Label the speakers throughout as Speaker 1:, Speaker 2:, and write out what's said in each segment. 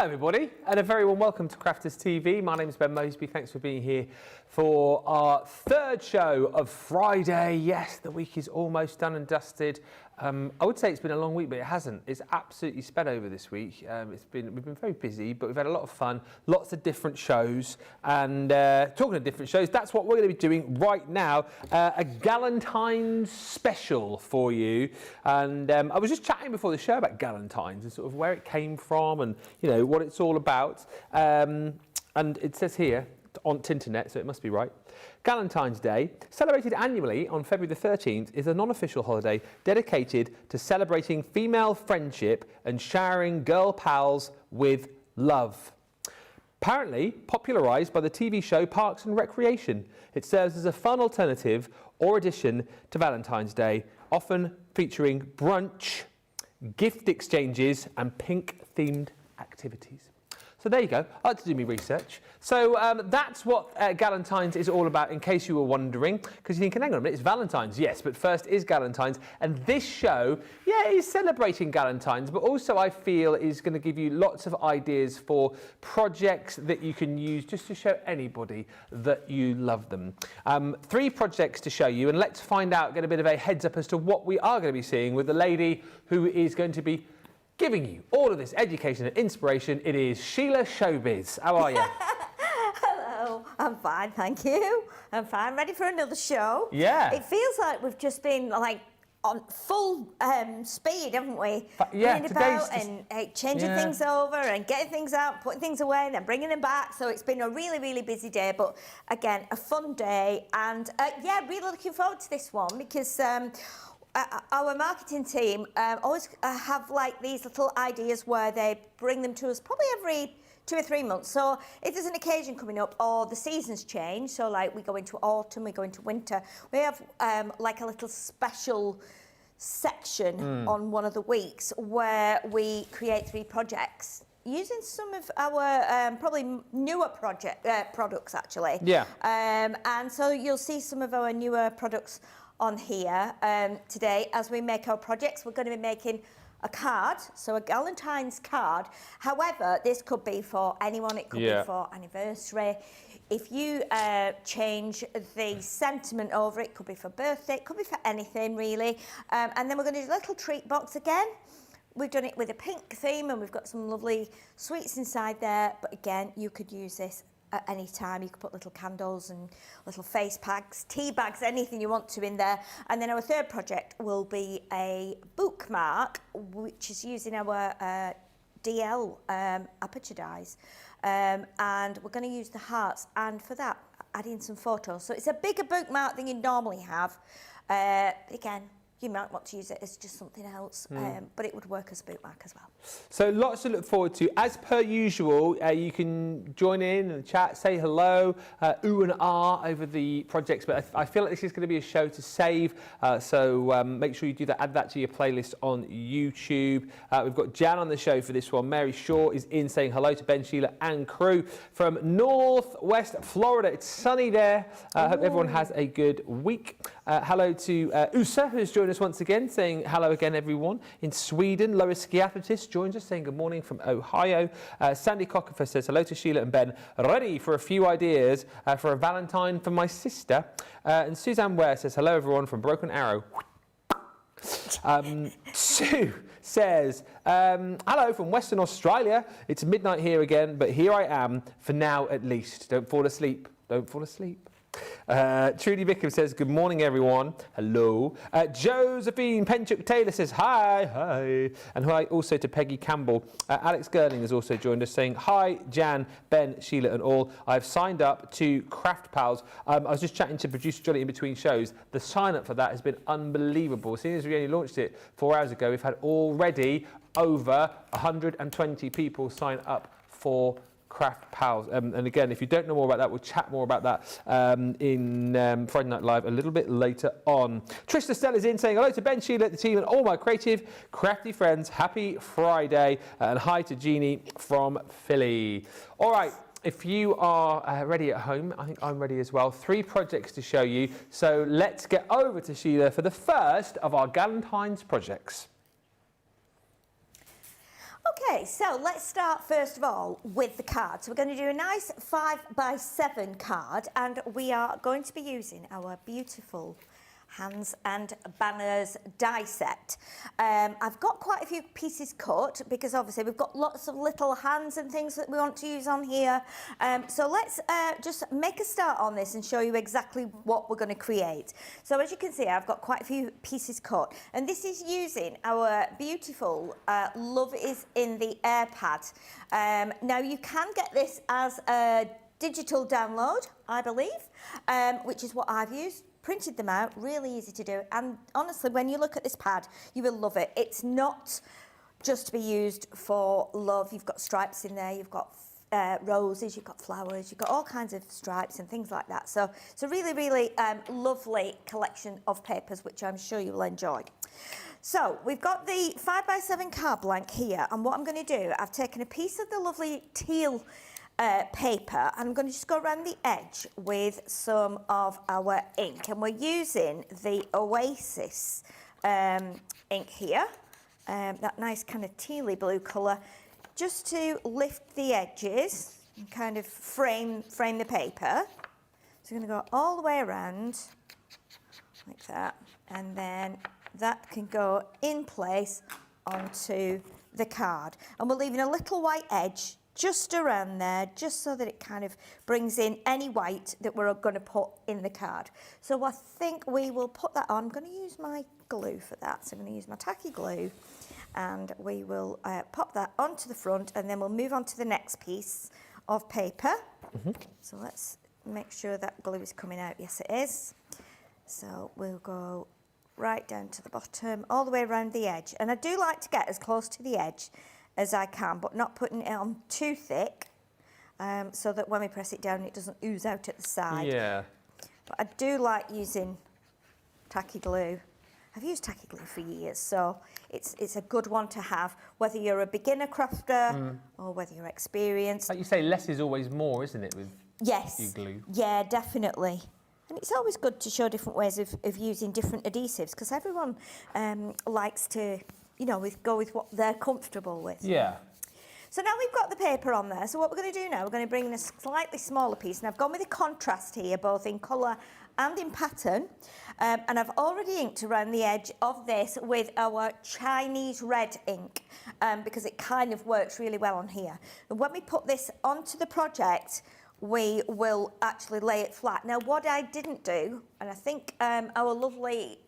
Speaker 1: Hello everybody and a very warm welcome to Crafters TV. My name is Ben Moseby. Thanks for being here for our third show of Friday. Yes, the week is almost done and dusted. I would say it's been a long week, but it hasn't. It's absolutely sped over this week. We've been very busy, but we've had a lot of fun, lots of different shows. And talking of different shows, that's what we're going to be doing right now. A Galentine special for you. And I was just chatting before the show about Galentines and sort of where it came from and, you know, what it's all about. And it says here on Tinternet, so it must be right. Galentine's Day, celebrated annually on February the 13th, is a non-official holiday dedicated to celebrating female friendship and showering girl pals with love. Apparently popularised by the TV show Parks and Recreation, it serves as a fun alternative or addition to Valentine's Day, often featuring brunch, gift exchanges and pink-themed activities. So there you go. I like to do my research. So that's what Galentine's is all about, in case you were wondering. Because you're thinking, hang on a minute, it's Valentine's. Yes, but first is Galentine's. And this show, yeah, is celebrating Galentine's, but also I feel is going to give you lots of ideas for projects that you can use just to show anybody that you love them. 3 projects to show you, and let's find out, get a bit of a heads up as to what we are going to be seeing with the lady who is going to be giving you all of this education and inspiration. It is Sheila Showbiz. How are you?
Speaker 2: Hello, I'm fine, thank you. I'm fine, ready for another show.
Speaker 1: Yeah.
Speaker 2: It feels like we've just been like on full speed, haven't we?
Speaker 1: Yeah,
Speaker 2: running about and changing things over and getting things out, putting things away and then bringing them back. So it's been a really, really busy day, but again, a fun day. And yeah, really looking forward to this one because our marketing team always have like these little ideas where they bring them to us probably every 2 or 3 months. So if there's an occasion coming up or the seasons change, so like we go into autumn, we go into winter, we have like a little special section on one of the weeks where we create 3 projects using some of our probably newer products actually. Yeah. And so you'll see some of our newer products on here today as we make our projects. We're going to be making a card, so a Galentine's card. However, this could be for anyone. It could be for anniversary. If you change the sentiment over it, could be for birthday, it could be for anything really. And then we're going to do a little treat box again. We've done it with a pink theme and we've got some lovely sweets inside there. But again, you could use this at any time. You could put little candles and little face packs, tea bags, anything you want to in there. And then our third project will be a bookmark, which is using our DL aperture dies. And we're going to use the hearts, and for that, add in some photos. So it's a bigger bookmark than you normally have. But again, you might want to use it as just something else, but it would work as a bookmark as well. So
Speaker 1: lots to look forward to. As per usual, you can join in and chat, say hello, ooh and ah over the projects, but I feel like this is going to be a show to save, so make sure you do that, add that to your playlist on YouTube. We've got Jan on the show for this one. Mary Shaw is in saying hello to Ben, Sheila and crew from Northwest Florida. It's sunny there. I hope everyone has a good week. Hello to Usa, who's joined us once again, saying hello again, everyone. In Sweden, Lois Skiathletis joins us, saying good morning from Ohio. Sandy Cockerfer says hello to Sheila and Ben. Ready for a few ideas for a Valentine for my sister. And Suzanne Ware says hello, everyone, from Broken Arrow. Sue says, hello from Western Australia. It's midnight here again, but here I am, for now at least. Don't fall asleep. Don't fall asleep. Trudy Bickham says, good morning, everyone. Hello. Josephine Penchuk-Taylor says, hi. And hi also to Peggy Campbell. Alex Gerling has also joined us saying, hi, Jan, Ben, Sheila and all. I've signed up to Craft Pals. I was just chatting to producer Johnny in between shows. The sign up for that has been unbelievable. Seeing as we only launched it 4 hours ago, we've had already over 120 people sign up for Craft Pals. And again, if you don't know more about that, we'll chat more about that in Friday Night Live a little bit later on. Trista Stella's in saying hello to Ben, Sheila, the team and all my creative crafty friends. Happy Friday. And hi to Jeannie from Philly. All right. If you are ready at home, I think I'm ready as well. 3 projects to show you. So let's get over to Sheila for the first of our Galentine's projects.
Speaker 2: Okay, so let's start first of all with the card. So we're going to do a nice 5x7 card, and we are going to be using our beautiful hands and banners die set. I've got quite a few pieces cut because obviously we've got lots of little hands and things that we want to use on here. So let's just make a start on this and show you exactly what we're going to create. So as you can see, I've got quite a few pieces cut, and this is using our beautiful Love is in the Air pad. Now you can get this as a digital download, I believe, which is what I've used. Printed them out, really easy to do, and honestly, when you look at this pad, you will love it. It's not just to be used for love. You've got stripes in there, you've got roses, you've got flowers, you've got all kinds of stripes and things like that. So it's a really, really lovely collection of papers, which I'm sure you'll enjoy. So we've got the 5x7 card blank here, and what I'm going to do, I've taken a piece of the lovely teal paper, and I'm going to just go around the edge with some of our ink, and we're using the Oasis ink here, that nice kind of tealy blue colour, just to lift the edges and kind of frame the paper. So I'm going to go all the way around like that, and then that can go in place onto the card, and we're leaving a little white edge just around there, just so that it kind of brings in any white that we're going to put in the card. So I think we will put that on. I'm going to use my glue for that. So I'm going to use my tacky glue, and we will pop that onto the front, and then we'll move on to the next piece of paper. So let's make sure that glue is coming out. Yes, it is. So we'll go right down to the bottom, all the way around the edge. And I do like to get as close to the edge as I can, but not putting it on too thick, so that when we press it down, it doesn't ooze out at the side.
Speaker 1: Yeah.
Speaker 2: But I do like using tacky glue. I've used tacky glue for years, so it's a good one to have, whether you're a beginner crafter or whether you're experienced.
Speaker 1: Like you say, less is always more, isn't it, with your glue?
Speaker 2: Yeah, definitely. And it's always good to show different ways of using different adhesives, because everyone likes to, you know, go with what they're comfortable with.
Speaker 1: Yeah.
Speaker 2: So now we've got the paper on there. So what we're going to do now, we're going to bring in a slightly smaller piece. And I've gone with a contrast here, both in colour and in pattern. And I've already inked around the edge of this with our Chinese red ink, because it kind of works really well on here. And when we put this onto the project, we will actually lay it flat. Now, what I didn't do, and I think our lovely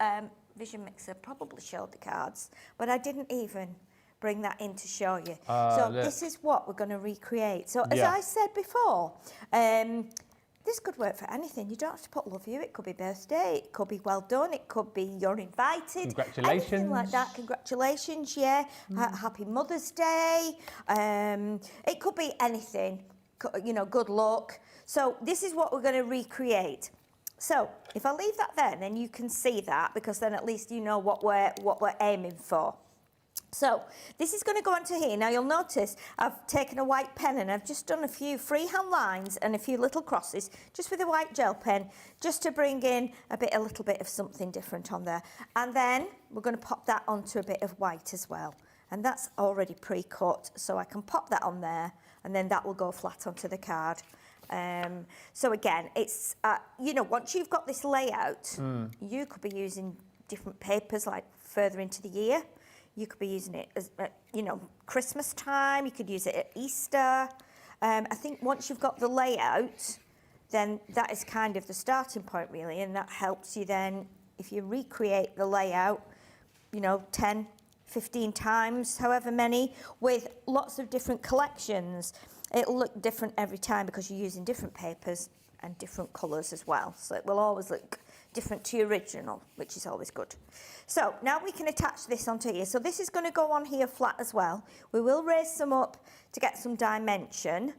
Speaker 2: Vision Mixer probably showed the cards, but I didn't even bring that in to show you. So this is what we're going to recreate. So as I said before, this could work for anything. You don't have to put love you. It could be birthday, it could be well done, it could be you're invited.
Speaker 1: Congratulations.
Speaker 2: Anything like that. Congratulations, yeah. Happy Mother's Day. It could be anything, you know, good luck. So this is what we're going to recreate. So if I leave that there, then you can see that, because then at least you know what we're aiming for. So this is going to go onto here. Now you'll notice I've taken a white pen, and I've just done a few freehand lines and a few little crosses just with a white gel pen, just to bring in a little bit of something different on there. And then we're going to pop that onto a bit of white as well. And that's already pre-cut, so I can pop that on there, and then that will go flat onto the card. So again, it's, you know, once you've got this layout, you could be using different papers like further into the year. You could be using it as, you know, Christmas time. You could use it at Easter. I think once you've got the layout, then that is kind of the starting point, really, and that helps you then, if you recreate the layout, you know, 10, 15 times, however many, with lots of different collections. It'll look different every time because you're using different papers and different colours as well. So it will always look different to your original, which is always good. So now we can attach this onto here. So this is going to go on here flat as well. We will raise some up to get some dimension,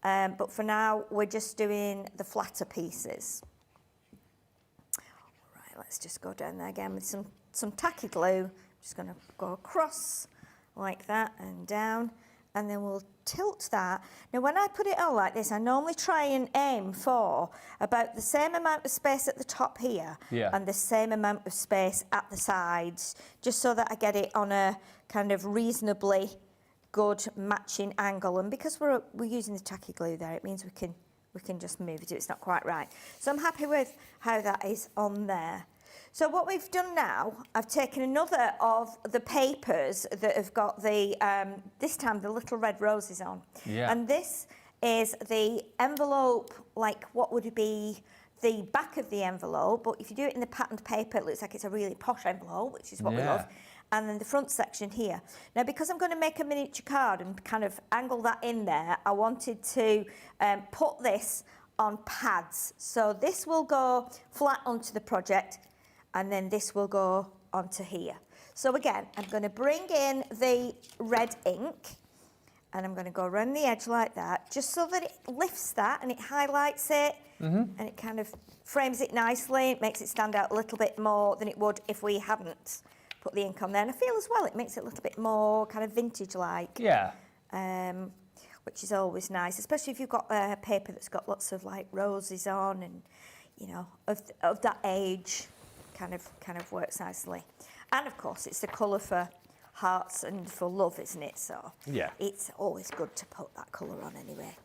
Speaker 2: but for now we're just doing the flatter pieces. All right, let's just go down there again with some tacky glue. Just going to go across like that and down, and then we'll tilt that. Now when I put it on like this, I normally try and aim for about the same amount of space at the top here and the same amount of space at the sides, just so that I get it on a kind of reasonably good matching angle, and because we're using the tacky glue there, it means we can just move it if it's not quite right. So I'm happy with how that is on there. So what we've done now, I've taken another of the papers that have got the, this time the little red roses on.
Speaker 1: Yeah.
Speaker 2: And this is the envelope, like what would be the back of the envelope, but if you do it in the patterned paper, it looks like it's a really posh envelope, which is what we love. And then the front section here. Now, because I'm going to make a miniature card and kind of angle that in there, I wanted to put this on pads. So this will go flat onto the project, and then this will go onto here. So again, I'm going to bring in the red ink, and I'm going to go around the edge like that, just so that it lifts that and it highlights it, and it kind of frames it nicely. It makes it stand out a little bit more than it would if we hadn't put the ink on there. And I feel as well it makes it a little bit more kind of vintage-like.
Speaker 1: Yeah.
Speaker 2: Which is always nice, especially if you've got a paper that's got lots of like roses on, and you know, of that age, kind of works nicely. And of course, it's the colour for hearts and for love, isn't it? So
Speaker 1: yeah,
Speaker 2: it's always good to put that colour on anyway.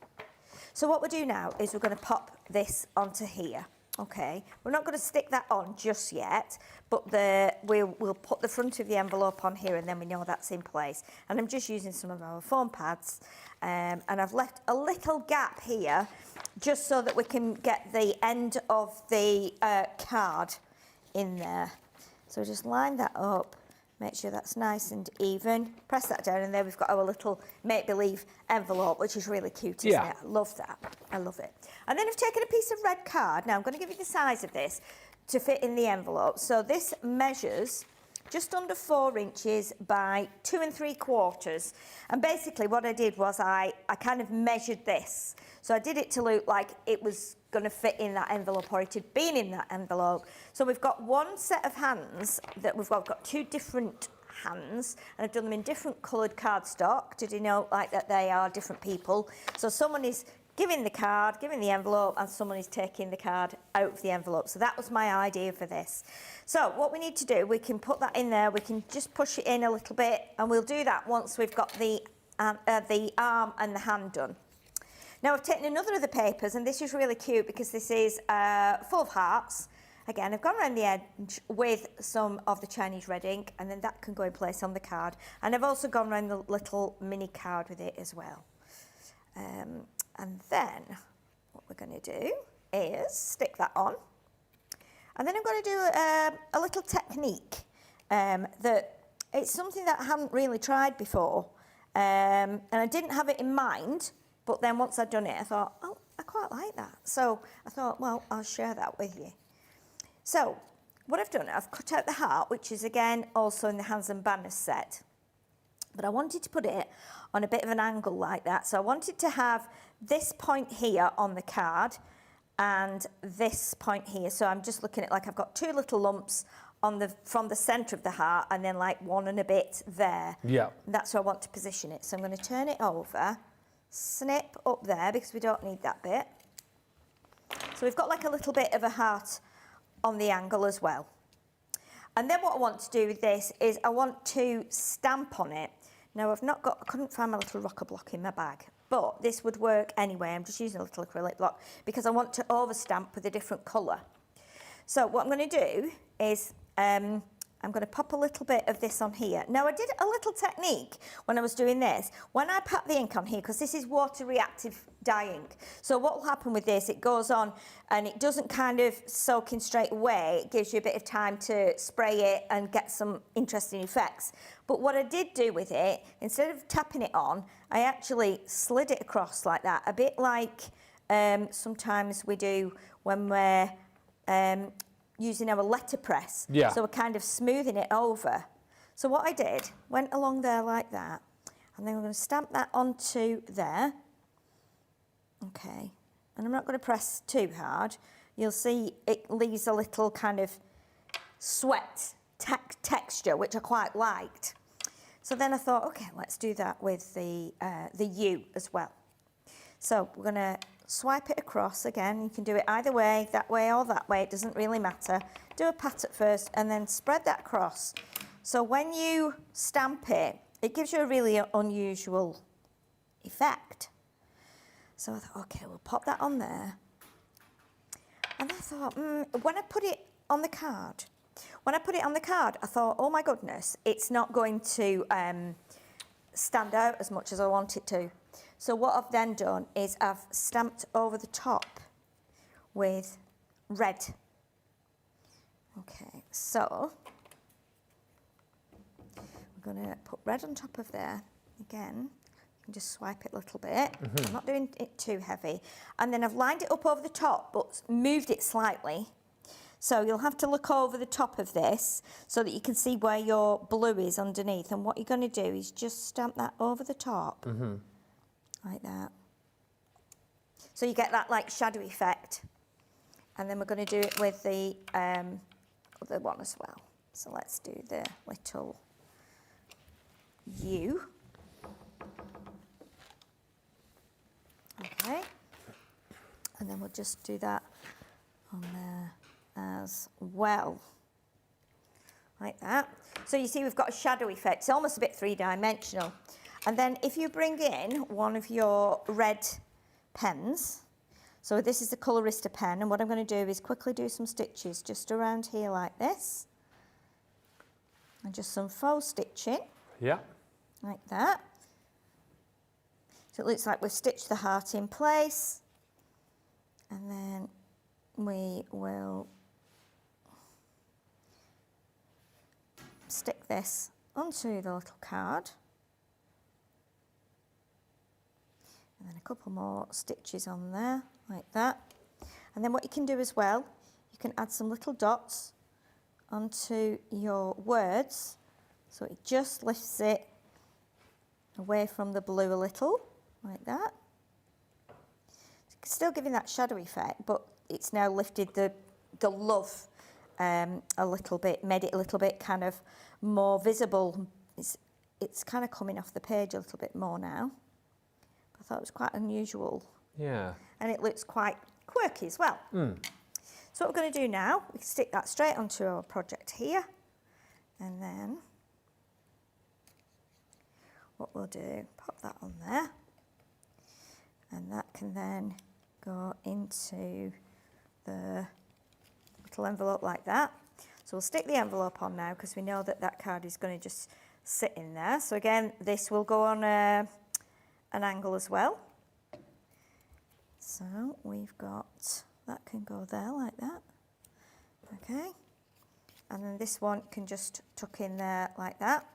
Speaker 2: So what we'll do now is we're going to pop this onto here. Okay, we're not going to stick that on just yet, but we'll put the front of the envelope on here, and then we know that's in place. And I'm just using some of our foam pads, and I've left a little gap here just so that we can get the end of the card in there. So just line that up, make sure that's nice and even, press that down, and there we've got our little make-believe envelope, which is really cute, isn't it? I love that. I love it. And then I've taken a piece of red card. Now I'm going to give you the size of this to fit in the envelope. So this measures just under 4 inches by 2 3/4. And basically what I did was I kind of measured this. So I did it to look like it was going to fit in that envelope, or it had been in that envelope. So we've got one set of hands that we've got 2 different hands, and I've done them in different coloured cardstock to denote like that they are different people. So someone is giving the card, giving the envelope, and someone is taking the card out of the envelope. So that was my idea for this. So what we need to do, we can put that in there, we can just push it in a little bit, and we'll do that once we've got the arm and the hand done. Now I've taken another of the papers, and this is really cute because this is full of hearts. Again, I've gone around the edge with some of the Chinese red ink, and then that can go in place on the card. And I've also gone around the little mini card with it as well. And then what we're going to do is stick that on. And then I'm going to do a little technique that it's something that I haven't really tried before. And I didn't have it in mind, but then once I'd done it, I thought, oh, I quite like that. So I thought, well, I'll share that with you. So what I've done, I've cut out the heart, which is again also in the hands and banners set. But I wanted to put it on a bit of an angle like that. So I wanted to have this point here on the card and this point here. So I'm just looking at, like, I've got 2 little lumps on from the centre of the heart, and then like 1 and a bit there.
Speaker 1: Yeah.
Speaker 2: And that's where I want to position it. So I'm going to turn it over, snip up there because we don't need that bit. So we've got like a little bit of a heart on the angle as well. And then what I want to do with this is I want to stamp on it. Now I couldn't find my little rocker block in my bag, but this would work anyway. I'm just using a little acrylic block because I want to overstamp with a different colour. So what I'm going to do is I'm going to pop a little bit of this on here. Now I did a little technique when I was doing this. When I pat the ink on here, because this is water reactive dye ink, so what will happen with this, it goes on and it doesn't kind of soak in straight away. It gives you a bit of time to spray it and get some interesting effects. But what I did do with it, instead of tapping it on, I actually slid it across like that, a bit like sometimes we do when we're using our letterpress.
Speaker 1: Yeah.
Speaker 2: So we're kind of smoothing it over. So what I did, went along there like that, and then we're going to stamp that onto there. Okay. And I'm not going to press too hard. You'll see it leaves a little kind of sweat texture, which I quite liked. So then I thought, okay, let's do that with the U as well. So we're going to swipe it across again. You can do it either way, that way or that way. It doesn't really matter. Do a pat at first and then spread that across. So when you stamp it, it gives you a really unusual effect. So I thought, okay, we'll pop that on there. And I thought, when I put it on the card, I thought, oh my goodness, it's not going to stand out as much as I want it to. So what I've then done is I've stamped over the top with red. Okay, so we're going to put red on top of there. Again, you can just swipe it a little bit. I'm not doing it too heavy. And then I've lined it up over the top, but moved it slightly. So you'll have to look over the top of this so that you can see where your blue is underneath. And what you're going to do is just stamp that over the top, like that. So you get that like shadow effect. And then we're going to do it with the other one as well. So let's do the little U. Okay. And then we'll just do that on there as well, like that. So you see we've got a shadow effect. It's almost a bit three-dimensional. And then if you bring in one of your red pens, so this is the Colorista pen, and what I'm going to do is quickly do some stitches just around here like this, and just some faux stitching.
Speaker 1: Yeah.
Speaker 2: Like that. So it looks like we've stitched the heart in place, and then we will stick this onto the little card, and then a couple more stitches on there like that. And then what you can do as well, you can add some little dots onto your words, so it just lifts it away from the blue a little, like that. Still giving that shadow effect, but it's now lifted the love a little bit, made it a little bit kind of more visible. It's kind of coming off the page a little bit more now. I thought it was quite unusual.
Speaker 1: Yeah.
Speaker 2: And it looks quite quirky as well. So what we're going to do now, we can stick that straight onto our project here, and then what we'll do, pop that on there, and that can then go into the little envelope like that. So we'll stick the envelope on now because we know that that card is going to just sit in there. So again, this will go on an angle as well. So we've got, that can go there like that. Okay. And then this one can just tuck in there like that.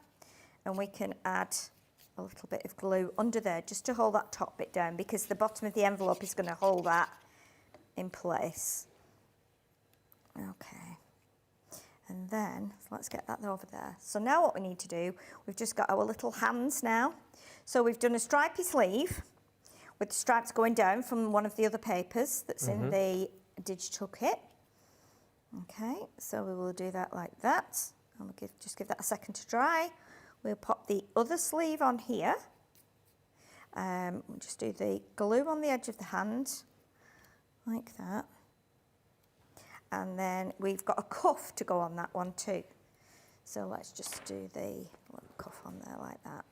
Speaker 2: And we can add a little bit of glue under there just to hold that top bit down, because the bottom of the envelope is going to hold that in place. Okay. And then let's get that over there. So now what we need to do, we've just got our little hands now. So we've done a stripy sleeve with the stripes going down from one of the other papers that's in the digital kit. Okay, so we will do that like that. And we'll just give that a second to dry. We'll pop the other sleeve on here. We'll just do the glue on the edge of the hand, like that. And then we've got a cuff to go on that one too. So let's just do the little cuff on there like that.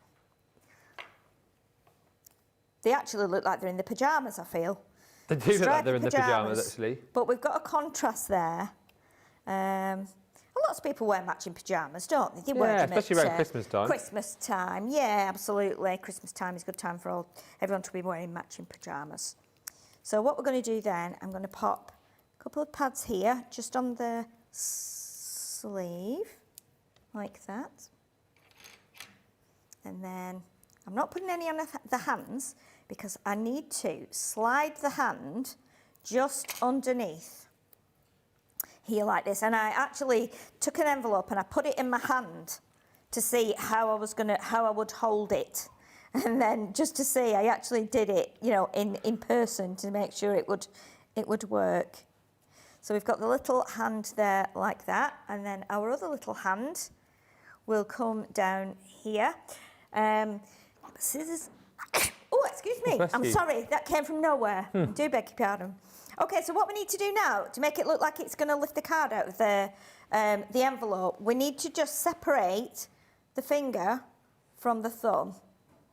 Speaker 2: They actually look like they're in the pyjamas, I feel.
Speaker 1: They do look like they're in the pyjamas, actually.
Speaker 2: But we've got a contrast there. Lots of people wear matching pyjamas, don't they? They wear them
Speaker 1: especially around Christmas time.
Speaker 2: Christmas time, yeah, absolutely. Christmas time is a good time for everyone to be wearing matching pyjamas. So what we're going to do then, I'm going to pop a couple of pads here, just on the sleeve, like that. And then I'm not putting any on the hands because I need to slide the hand just underneath here like this. And I actually took an envelope and I put it in my hand to see how I would hold it. And then just to see, I actually did it, you know, in person to make sure it would work. So we've got the little hand there like that, and then our other little hand will come down here. Scissors. Oh, excuse me. I'm sorry, that came from nowhere. I do beg your pardon. Okay, so what we need to do now to make it look like it's going to lift the card out of the envelope, we need to just separate the finger from the thumb.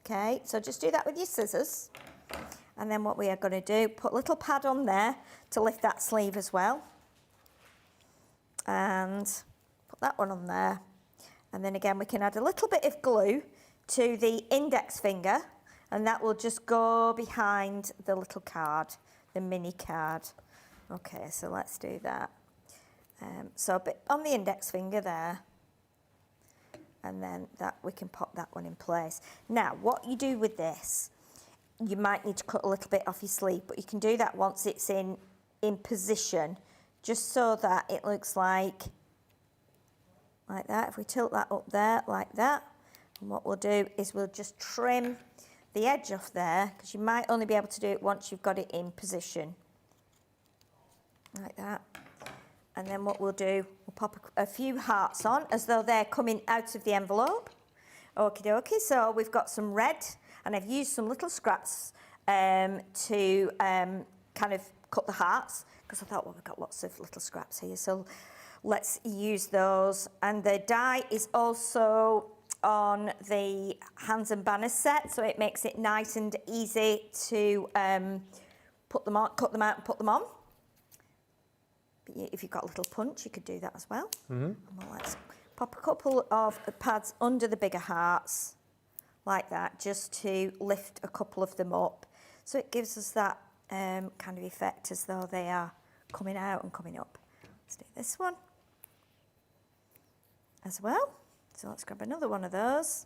Speaker 2: Okay, so just do that with your scissors. And then what we are going to do, put a little pad on there to lift that sleeve as well. And put that one on there. And then again, we can add a little bit of glue to the index finger, and that will just go behind the little card, the mini card. Okay, so let's do that. So a bit on the index finger there. And then that we can pop that one in place. Now, what you do with this, you might need to cut a little bit off your sleeve, but you can do that once it's in position, just so that it looks like that. If we tilt that up there, like that, and what we'll do is we'll just trim the edge off there, because you might only be able to do it once you've got it in position, like that. And then what we'll do, we'll pop a few hearts on as though they're coming out of the envelope. Okie dokie, so we've got some red, and I've used some little scraps to kind of cut the hearts, because I thought, well, we've got lots of little scraps here, so let's use those. And the die is also on the hands and banners set, so it makes it nice and easy to put them on, cut them out and put them on. If you've got a little punch, you could do that as well. And let's pop a couple of pads under the bigger hearts, like that, just to lift a couple of them up. So it gives us that kind of effect as though they are coming out and coming up. Let's do this one as well. So let's grab another one of those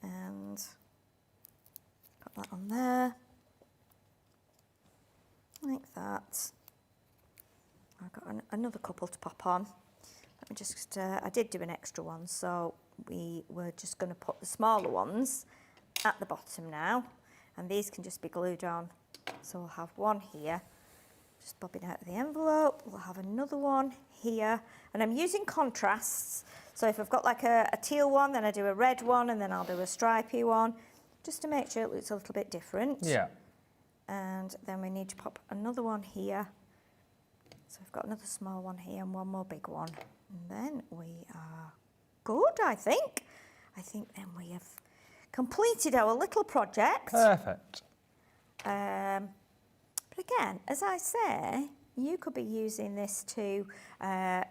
Speaker 2: and put that on there, like that. I've got another couple to pop on. Let me just, I did do an extra one, so we were just going to put the smaller ones at the bottom now, and these can just be glued on. So we'll have one here, just bobbing out of the envelope. We'll have another one here, and I'm using contrasts. So if I've got like a teal one, then I do a red one, and then I'll do a stripy one, just to make sure it looks a little bit different.
Speaker 1: Yeah.
Speaker 2: And then we need to pop another one here. So we've got another small one here and one more big one. And then we are good, I think. I think then we have completed our little project.
Speaker 1: Perfect.
Speaker 2: But again, as I say, you could be using this to,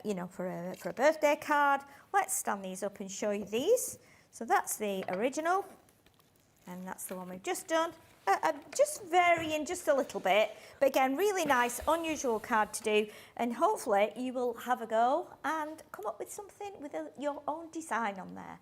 Speaker 2: you know, for a birthday card. Let's stand these up and show you these. So that's the original, and that's the one we've just done. Just varying just a little bit, but again, really nice, unusual card to do, and hopefully you will have a go and come up with something with your own design on there.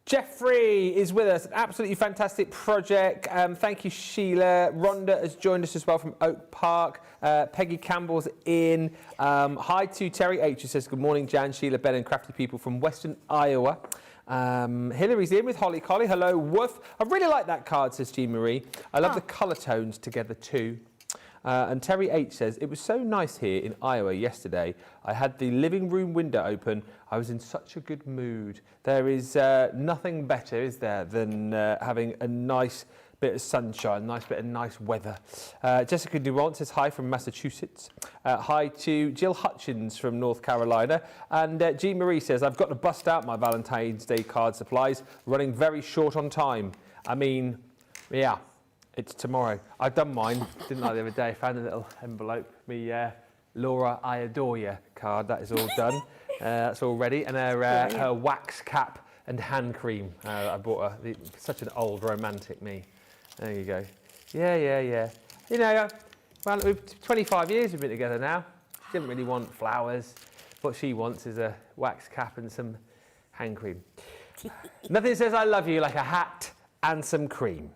Speaker 1: Jeffrey is with us, an absolutely fantastic project. Thank you, Sheila. Rhonda has joined us as well from Oak Park. Peggy Campbell's in. Hi to Terry H, who says, good morning, Jan, Sheila, Ben and crafty people from Western Iowa. Hillary's in with Holly Collie. Hello, Woof. I really like that card, says Jean Marie. I love the colour tones together too. And Terry H says, it was so nice here in Iowa yesterday. I had the living room window open. I was in such a good mood. There is nothing better, is there, than having a nice bit of sunshine, nice bit of nice weather. Jessica Durant says hi from Massachusetts. Hi to Jill Hutchins from North Carolina. And Jean Marie says, I've got to bust out my Valentine's Day card supplies, running very short on time. I mean, yeah, it's tomorrow. I've done mine, didn't I, the other day? I found a little envelope, me Laura, I adore you card, that is all done. That's all ready. And her wax cap and hand cream. I bought her, such an old romantic me. There you go. Yeah. You know, well, we've 25 years we've been together now. She didn't really want flowers. What she wants is a wax cap and some hand cream. Nothing says I love you like a hat and some cream.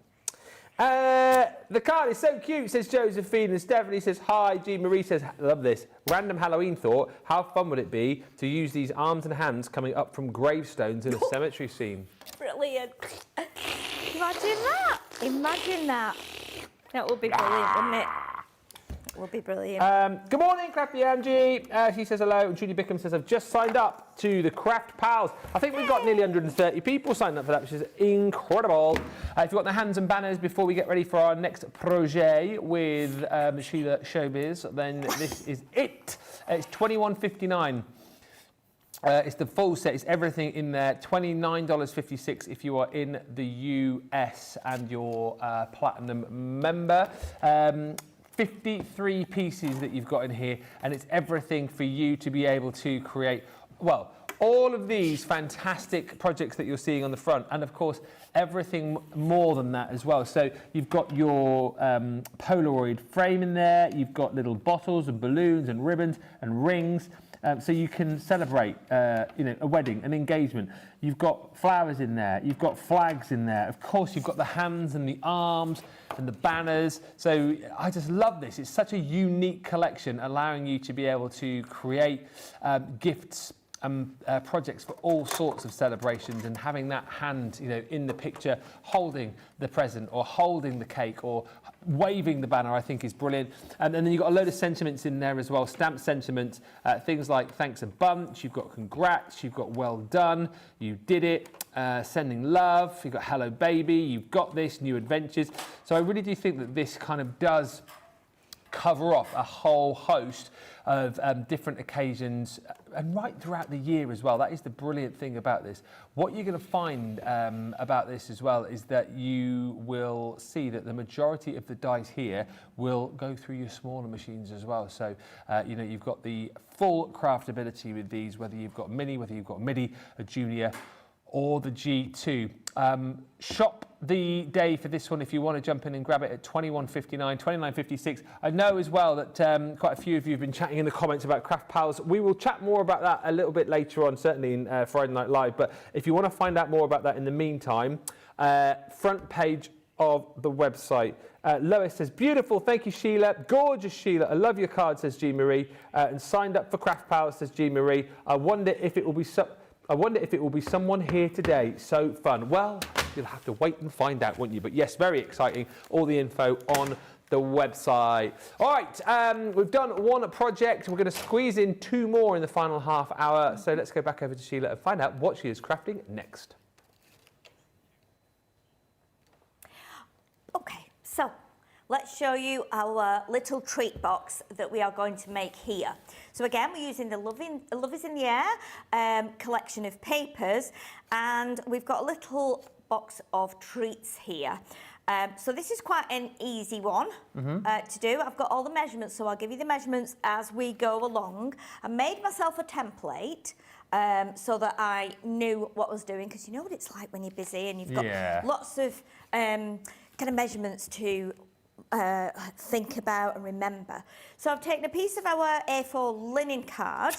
Speaker 1: The card is so cute, says Josephine, and Stephanie says hi. Jean Marie says, love this. Random Halloween thought, how fun would it be to use these arms and hands coming up from gravestones in a cemetery scene?
Speaker 2: Brilliant. Imagine that. Imagine that. That would be brilliant, wouldn't it? That would be brilliant. Good
Speaker 1: morning, Crafty Angie. She says hello. And Judy Bickham says, I've just signed up to the Craft Pals. I think we've got nearly 130 people signed up for that, which is incredible. If you've got the hands and banners before we get ready for our next projet with Sheila Showbiz, then this is it. It's 21.59. It's the full set. It's everything in there. $29.56 if you are in the US and you're a Platinum member. 53 pieces that you've got in here, and it's everything for you to be able to create, well, all of these fantastic projects that you're seeing on the front, and of course everything more than that as well. So you've got your Polaroid frame in there, you've got little bottles and balloons and ribbons and rings, so you can celebrate you know, a wedding, an engagement. You've got flowers in there, you've got flags in there, of course you've got the hands and the arms and the banners. So I just love this. It's such a unique collection, allowing you to be able to create gifts projects for all sorts of celebrations, and having that hand, you know, in the picture holding the present or holding the cake or waving the banner, I think is brilliant. And then you've got a load of sentiments in there as well, stamped sentiments, things like thanks a bunch, you've got congrats, you've got well done, you did it, sending love, you've got hello baby, you've got this, new adventures. So I really do think that this kind of does cover off a whole host of different occasions, and right throughout the year as well. That is the brilliant thing about this. What you're going to find about this as well is that you will see that the majority of the dies here will go through your smaller machines as well. So you know, you've got the full craftability with these, whether you've got mini, whether you've got midi, a junior, or the G2. Shop the day for this one if you want to jump in and grab it at $21.59, $29.56. I know as well that quite a few of you have been chatting in the comments about Craft Pals. We will chat more about that a little bit later on, certainly in Friday Night Live. But if you want to find out more about that in the meantime, front page of the website. Lois says, beautiful, thank you, Sheila. Gorgeous, Sheila. I love your card, says Jean Marie. And signed up for Craft Pals, says Jean Marie. I wonder if it will be someone here today. So fun. Well, you'll have to wait and find out, won't you? But yes, very exciting. All the info on the website. All right, we've done one project. We're going to squeeze in two more in the final half hour. So let's go back over to Sheila and find out what she is crafting next.
Speaker 2: Okay, so let's show you our little treat box that we are going to make here. So again, we're using the Love is in the Air collection of papers, and we've got a little box of treats here. So this is quite an easy one to do. I've got all the measurements, so I'll give you the measurements as we go along. I made myself a template so that I knew what I was doing, because you know what it's like when you're busy and you've got lots of kind of measurements to think about and remember. So I've taken a piece of our A4 linen card,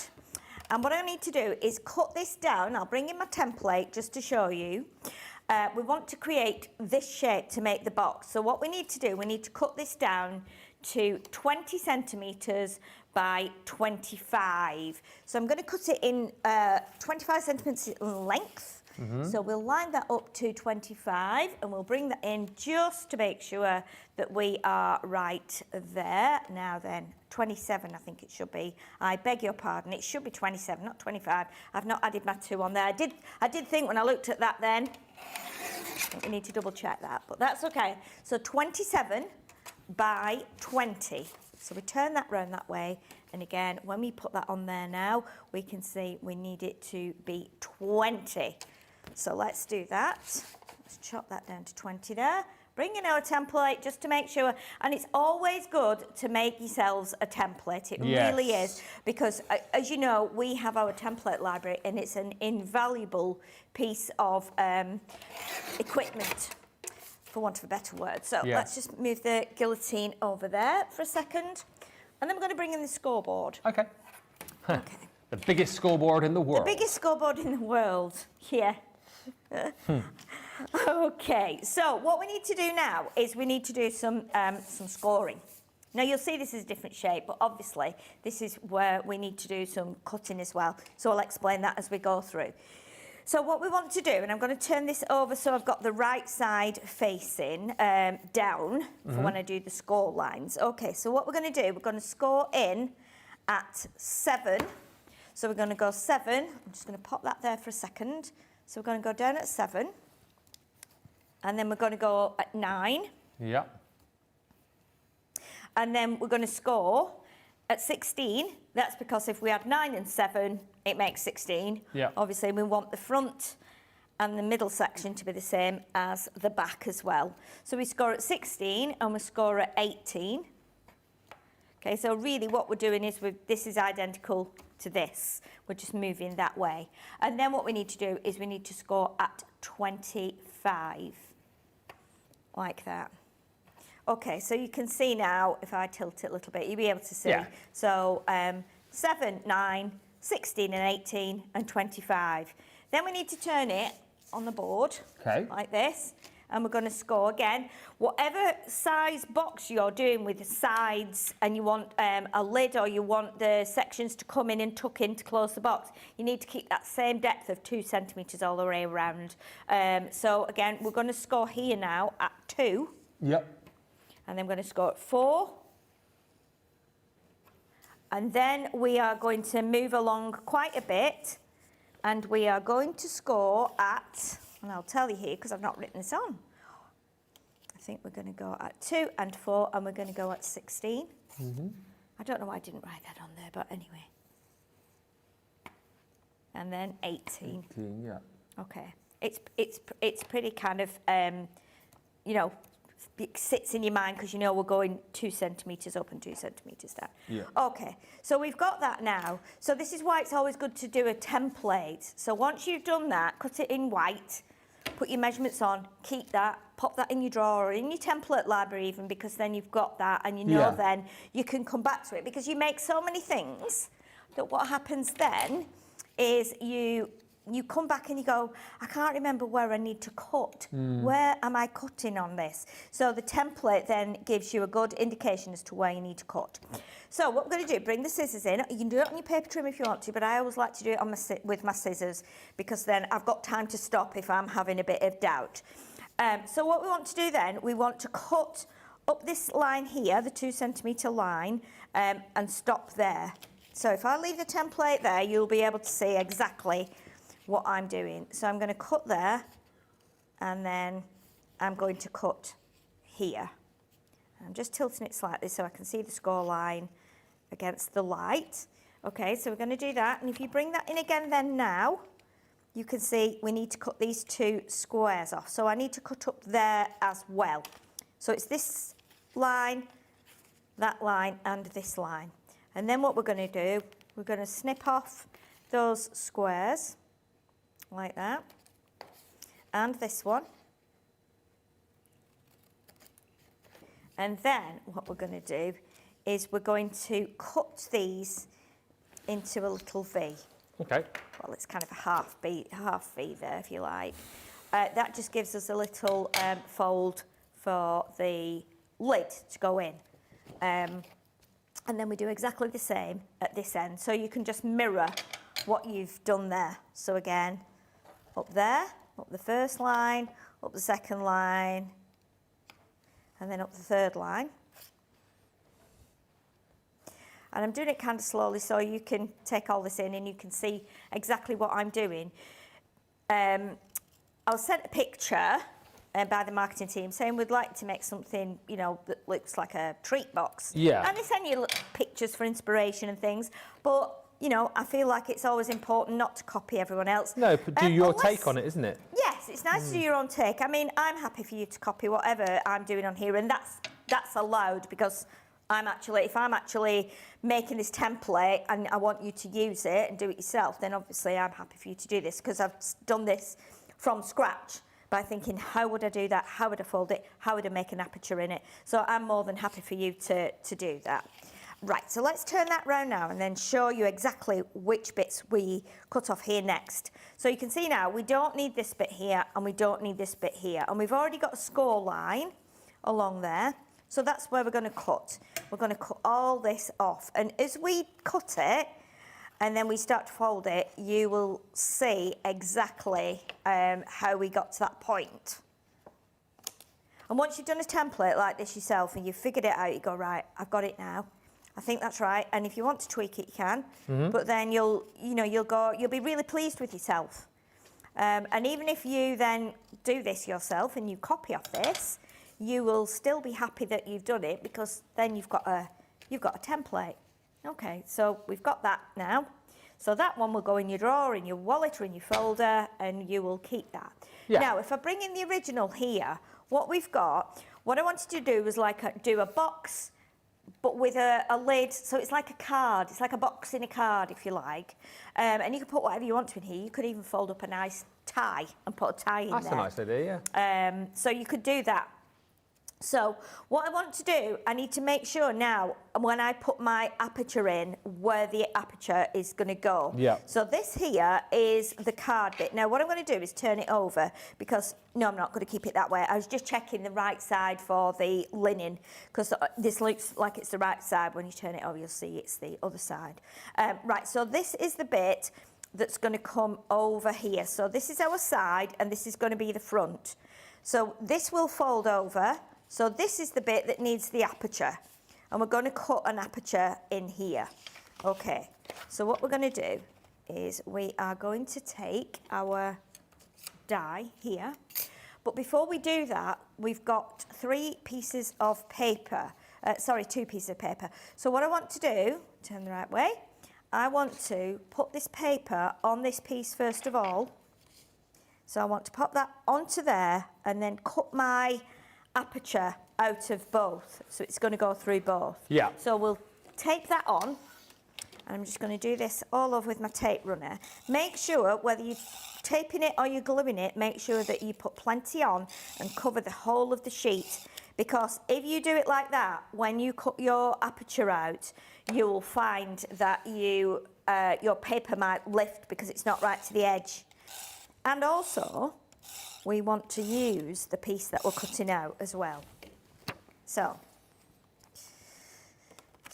Speaker 2: and what I need to do is cut this down. I'll bring in my template just to show you. We want to create this shape to make the box. So what we need to do, we need to cut this down to 20 centimetres by 25. So I'm going to cut it in 25 centimetres in length. So we'll line that up to 25, and we'll bring that in just to make sure that we are right there. Now then, 27 I think it should be. I beg your pardon, it should be 27, not 25. I've not added my 2 on there. I did think when I looked at that then, I think we need to double check that, but that's okay. So 27 by 20. So we turn that round that way, and again, when we put that on there now, we can see we need it to be 20. So let's do that. Let's chop that down to 20 there. Bring in our template just to make sure, and it's always good to make yourselves a template. It really is, because as you know, we have our template library, and it's an invaluable piece of equipment, for want of a better word. So let's just move the guillotine over there for a second, and then we're going to bring in the scoreboard.
Speaker 1: Okay. The biggest scoreboard in the world.
Speaker 2: The biggest scoreboard in the world, yeah. Okay, so what we need to do now is we need to do some scoring. Now you'll see this is a different shape, but obviously this is where we need to do some cutting as well. So I'll explain that as we go through. So what we want to do, and I'm going to turn this over so I've got the right side facing down for when I do the score lines. Okay, so what we're going to do, we're going to score in at 7. So we're going to go 7. I'm just going to pop that there for a second. So we're going to go down at 7. And then we're going to go at 9.
Speaker 1: Yeah.
Speaker 2: And then we're going to score at 16, that's because if we had 9 and 7, it makes 16.
Speaker 1: Yeah.
Speaker 2: Obviously, we want the front and the middle section to be the same as the back as well. So we score at 16 and we score at 18. Okay, so really what we're doing is this is identical to this. We're just moving that way. And then what we need to do is we need to score at 25, like that. Okay, so you can see now, if I tilt it a little bit, you'll be able to see.
Speaker 1: Yeah.
Speaker 2: So 7, 9, 16 and 18 and 25. Then we need to turn it on the board, like this, and we're going to score again. Whatever size box you're doing with the sides and you want a lid or you want the sections to come in and tuck in to close the box, you need to keep that same depth of 2 centimetres all the way around. So again, we're going to score here now at 2.
Speaker 1: Yep.
Speaker 2: And then we're going to score at 4. And then we are going to move along quite a bit. And we are going to score at, and I'll tell you here because I've not written this on. I think we're going to go at 2 and 4, and we're going to go at 16. I don't know why I didn't write that on there, but anyway. And then 18.
Speaker 1: 18, yeah.
Speaker 2: Okay. It's pretty kind of, you know, it sits in your mind because you know we're going 2 centimetres up and 2 centimetres down.
Speaker 1: Yeah.
Speaker 2: Okay, so we've got that now. So this is why it's always good to do a template. So once you've done that, cut it in white, put your measurements on, keep that, pop that in your drawer or in your template library even, because then you've got that and you know then you can come back to it, because you make so many things that what happens then is you come back and you go, I can't remember where I need to cut. Where am I cutting on this? So the template then gives you a good indication as to where you need to cut. So what we're going to do, bring the scissors in. You can do it on your paper trim if you want to, but I always like to do it on with my scissors, because then I've got time to stop if I'm having a bit of doubt. So what we want to do then, we want to cut up this line here, the 2 centimetre line, and stop there. So if I leave the template there, you'll be able to see exactly what I'm doing. So I'm going to cut there, and then I'm going to cut here. I'm just tilting it slightly so I can see the score line against the light. Okay, so we're going to do that, and if you bring that in again then now, you can see we need to cut these 2 squares off. So I need to cut up there as well. So it's this line, that line, and this line. And then what we're going to do, we're going to snip off those squares, like that, and this one. And then what we're going to do is we're going to cut these into a little V.
Speaker 1: Okay.
Speaker 2: Well, it's kind of a half V there, if you like. That just gives us a little fold for the lid to go in. And then we do exactly the same at this end. So you can just mirror what you've done there. So again, up there, up the first line, up the second line, and then up the third line. And I'm doing it kind of slowly so you can take all this in and you can see exactly what I'm doing. I was sent a picture by the marketing team saying we'd like to make something, you know, that looks like a treat box.
Speaker 1: Yeah.
Speaker 2: And they send you pictures for inspiration and things, but you know, I feel like it's always important not to copy everyone else.
Speaker 1: No, but do your take on it, isn't it?
Speaker 2: Yes, it's nice to do your own take. I mean, I'm happy for you to copy whatever I'm doing on here, and that's allowed, because if I'm actually making this template and I want you to use it and do it yourself, then obviously I'm happy for you to do this, because I've done this from scratch by thinking, how would I do that? How would I fold it? How would I make an aperture in it? So I'm more than happy for you to do that. Right, so let's turn that round now and then show you exactly which bits we cut off here next. So you can see now we don't need this bit here and we don't need this bit here. And we've already got a score line along there. So that's where we're going to cut. We're going to cut all this off. And as we cut it and then we start to fold it, you will see exactly how we got to that point. And once you've done a template like this yourself and you've figured it out, you go, right, I've got it now. I think that's right, and if you want to tweak it, you can. But then you'll be really pleased with yourself. And even if you then do this yourself and you copy off this, you will still be happy that you've done it, because then you've got a template. Okay, so we've got that now. So that one will go in your drawer, in your wallet or in your folder, and you will keep that.
Speaker 1: Yeah.
Speaker 2: Now, if I bring in the original here, what we've got, what I wanted to do was like do a box, but with a lid, so it's like a card. It's like a box in a card, if you like. And you can put whatever you want to in here. You could even fold up a nice tie and put a tie in there.
Speaker 1: That's a nice idea, yeah.
Speaker 2: So you could do that. So what I want to do, I need to make sure now when I put my aperture in where the aperture is going to go.
Speaker 1: Yeah.
Speaker 2: So this here is the card bit. Now what I'm going to do is turn it over because, no, I'm not going to keep it that way. I was just checking the right side for the linen because this looks like it's the right side. When you turn it over, you'll see it's the other side. Right, so this is the bit that's going to come over here. So this is our side and this is going to be the front. So this will fold over. So this is the bit that needs the aperture, and we're going to cut an aperture in here. Okay, so what we're going to do is we are going to take our die here, but before we do that, we've got 2 pieces of paper. So what I want to do, turn the right way, I want to put this paper on this piece first of all. So I want to pop that onto there and then cut my aperture out of both, so it's going to go through both.
Speaker 1: Yeah.
Speaker 2: So we'll tape that on, and I'm just going to do this all over with my tape runner. Make sure, whether you're taping it or you're gluing it, make sure that you put plenty on and cover the whole of the sheet, because if you do it like that, when you cut your aperture out, you'll find that your paper might lift because it's not right to the edge. And also, we want to use the piece that we're cutting out as well. So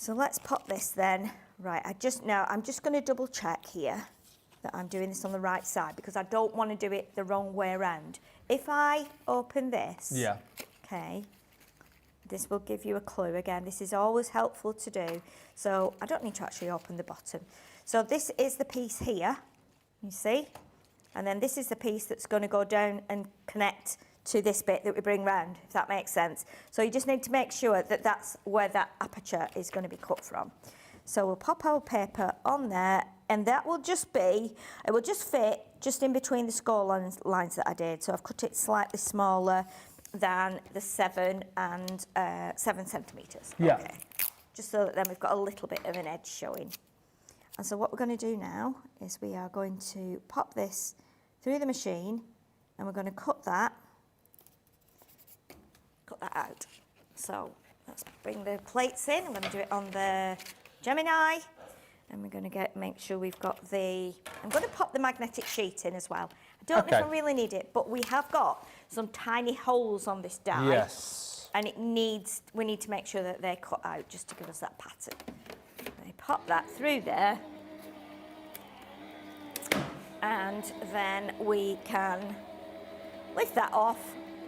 Speaker 2: let's pop this then. Right, I'm just going to double check here that I'm doing this on the right side because I don't want to do it the wrong way around. If I open this,
Speaker 1: Yeah.
Speaker 2: okay, this will give you a clue. Again, this is always helpful to do. So I don't need to actually open the bottom. So this is the piece here, you see? And then this is the piece that's going to go down and connect to this bit that we bring round, if that makes sense. So you just need to make sure that that's where that aperture is going to be cut from. So we'll pop our paper on there, and that will just be, it will just fit just in between the score lines that I did. So I've cut it slightly smaller than the 7 centimetres.
Speaker 1: Yeah.
Speaker 2: Okay. Just so that then we've got a little bit of an edge showing. And so what we're going to do now is we are going to pop this through the machine, and we're going to cut that out. So let's bring the plates in. I'm going to do it on the Gemini, and we're going to make sure we've got I'm going to pop the magnetic sheet in as well. I don't know if I really need it, but we have got some tiny holes on this die.
Speaker 1: Yes.
Speaker 2: And we need to make sure that they're cut out just to give us that pattern. Pop that through there, and then we can lift that off,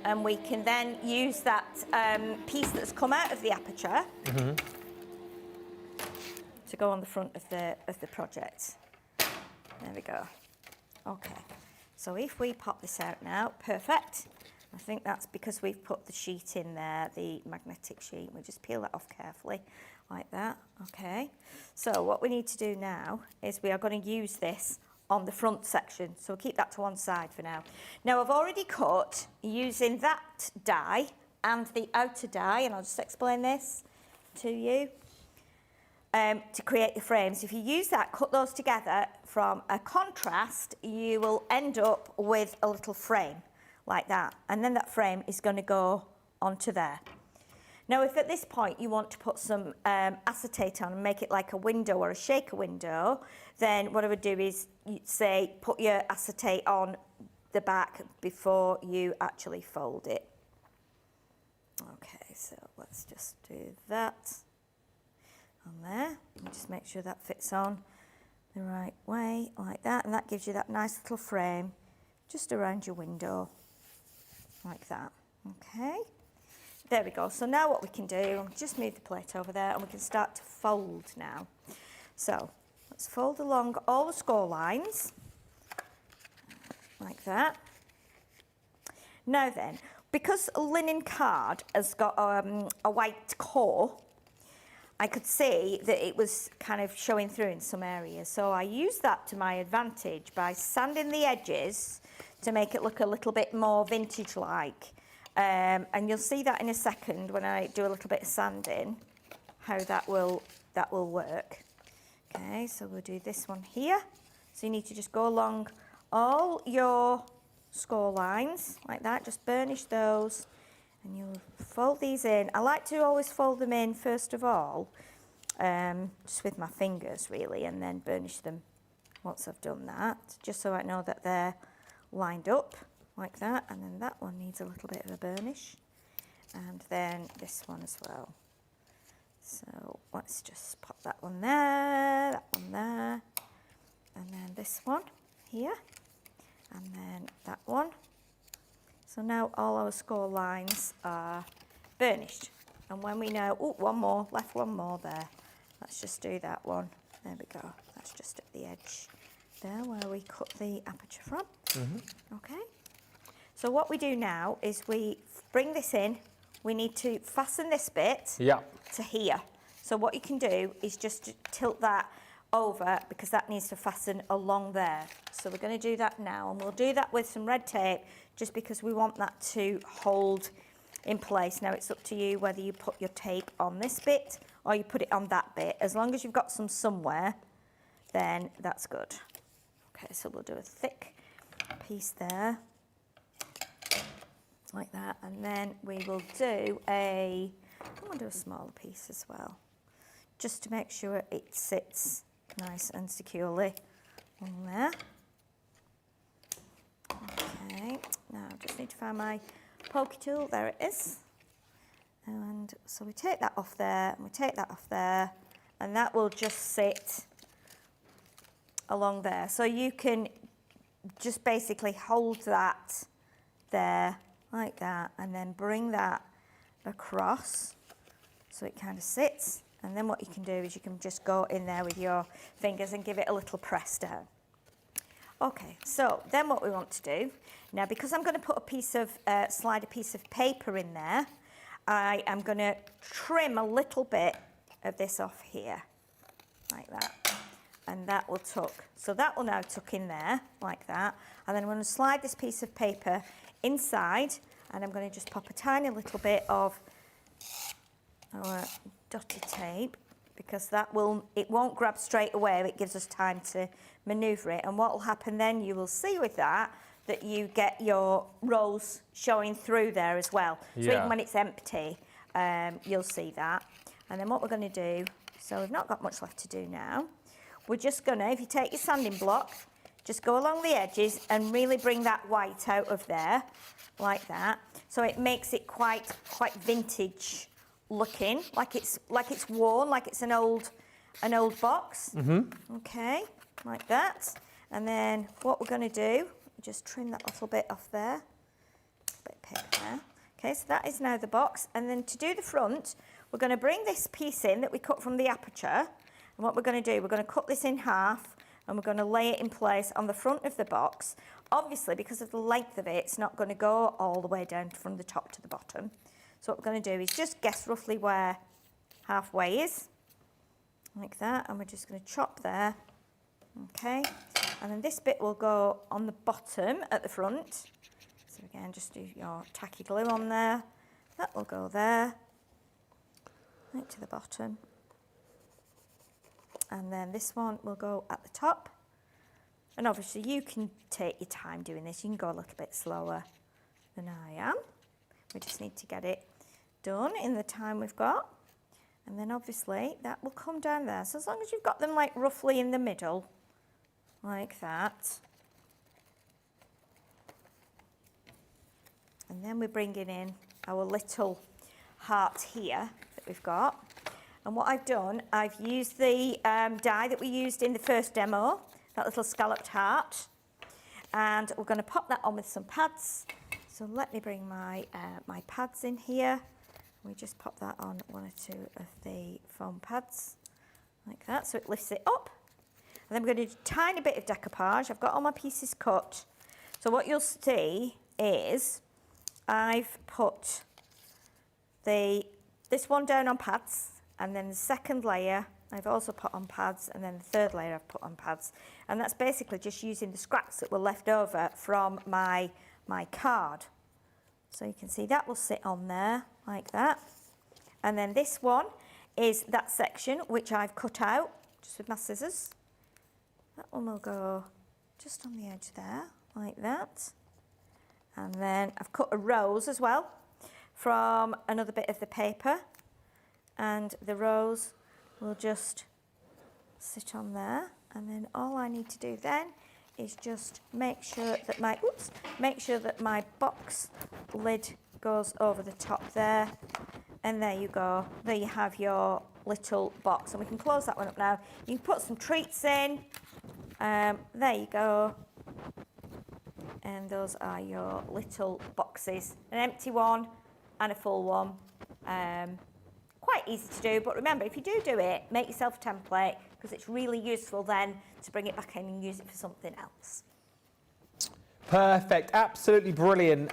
Speaker 2: and we can then use that piece that's come out of the aperture to go on the front of the project. There we go. Okay, so if we pop this out now, perfect. I think that's because we've put the sheet in there, the magnetic sheet. We'll just peel that off carefully, like that. Okay, so what we need to do now is we are going to use this on the front section, so we'll keep that to one side for now. Now I've already cut using that die and the outer die, and I'll just explain this to you, to create the frames. If you use that, cut those together from a contrast, you will end up with a little frame like that, and then that frame is going to go onto there. Now, if at this point you want to put some acetate on and make it like a window or a shaker window, then what I would do is you'd say put your acetate on the back before you actually fold it. Okay, so let's just do that on there. And just make sure that fits on the right way, like that, and that gives you that nice little frame just around your window, like that. Okay. There we go. So now what we can do, just move the plate over there, and we can start to fold now. So let's fold along all the score lines, like that. Now then, because linen card has got a white core, I could see that it was kind of showing through in some areas. So I used that to my advantage by sanding the edges to make it look a little bit more vintage-like. And you'll see that in a second when I do a little bit of sanding, how that will work. Okay, so we'll do this one here. So you need to just go along all your score lines like that, just burnish those, and you'll fold these in. I like to always fold them in first of all, just with my fingers really, and then burnish them once I've done that, just so I know that they're lined up like that. And then that one needs a little bit of a burnish, and then this one as well. So let's just pop that one there, and then this one here, and then that one. So now all our score lines are burnished. And when we know, oh, one more, left one more there. Let's just do that one. There we go. That's just at the edge there where we cut the aperture from. Okay. So what we do now is we bring this in. We need to fasten this bit to here. So what you can do is just tilt that over, because that needs to fasten along there. So we're going to do that now, and we'll do that with some red tape just because we want that to hold in place. Now it's up to you whether you put your tape on this bit or you put it on that bit. As long as you've got some somewhere, then that's good. Okay, so we'll do a thick piece there like that, and then we will do I'm going to do a smaller piece as well, just to make sure it sits nice and securely on there. Okay, now I just need to find my pokey tool. There it is. And so we take that off there, and we take that off there, and that will just sit along there. So you can just basically hold that there like that, and then bring that across so it kind of sits. And then what you can do is you can just go in there with your fingers and give it a little press down. Okay, so then what we want to do, now because I'm going to put a piece of, slide a piece of paper in there, I am going to trim a little bit of this off here, like that. And that will tuck. So that will now tuck in there, like that. And then I'm going to slide this piece of paper inside, and I'm going to just pop a tiny little bit of our dotted tape, because it won't grab straight away. It gives us time to manoeuvre it. And what will happen then, you will see with that you get your rows showing through there as well. So even when it's empty, you'll see that. And then what we're going to do, so we've not got much left to do now. We're just going to, if you take your sanding block, just go along the edges and really bring that white out of there, like that. So it makes it quite vintage looking, like it's worn, like it's an old box. Okay, like that. And then what we're going to do, just trim that little bit off there, a bit of paper there. Okay, so that is now the box. And then to do the front, we're going to bring this piece in that we cut from the aperture. And what we're going to do, we're going to cut this in half, and we're going to lay it in place on the front of the box. Obviously, because of the length of it, it's not going to go all the way down from the top to the bottom. So what we're going to do is just guess roughly where halfway is, like that, and we're just going to chop there, okay? And then this bit will go on the bottom at the front. So again, just do your tacky glue on there. That will go there, right to the bottom. And then this one will go at the top. And obviously you can take your time doing this. You can go a little bit slower than I am. We just need to get it done in the time we've got. And then obviously that will come down there. So as long as you've got them like roughly in the middle, like that. And then we're bringing in our little heart here that we've got. And what I've done, I've used the die that we used in the first demo, that little scalloped heart. And we're going to pop that on with some pads. So let me bring my my pads in here. We just pop that on one or two of the foam pads, like that, so it lifts it up. And then we're going to do a tiny bit of decoupage. I've got all my pieces cut. So what you'll see is I've put this one down on pads, and then the second layer I've also put on pads, and then the third layer I've put on pads. And that's basically just using the scraps that were left over from my card. So you can see that will sit on there like that. And then this one is that section which I've cut out just with my scissors. That one will go just on the edge there like that. And then I've cut a rose as well from another bit of the paper, and the rose will just sit on there. And then all I need to do then is just make sure that my box lid goes over the top there, and there you go. There you have your little box, and we can close that one up now. You can put some treats in. There you go. And those are your little boxes, an empty one and a full one. Quite easy to do, but remember, if you do it, make yourself a template, because it's really useful then to bring it back in and use it for something else.
Speaker 1: Perfect, absolutely brilliant.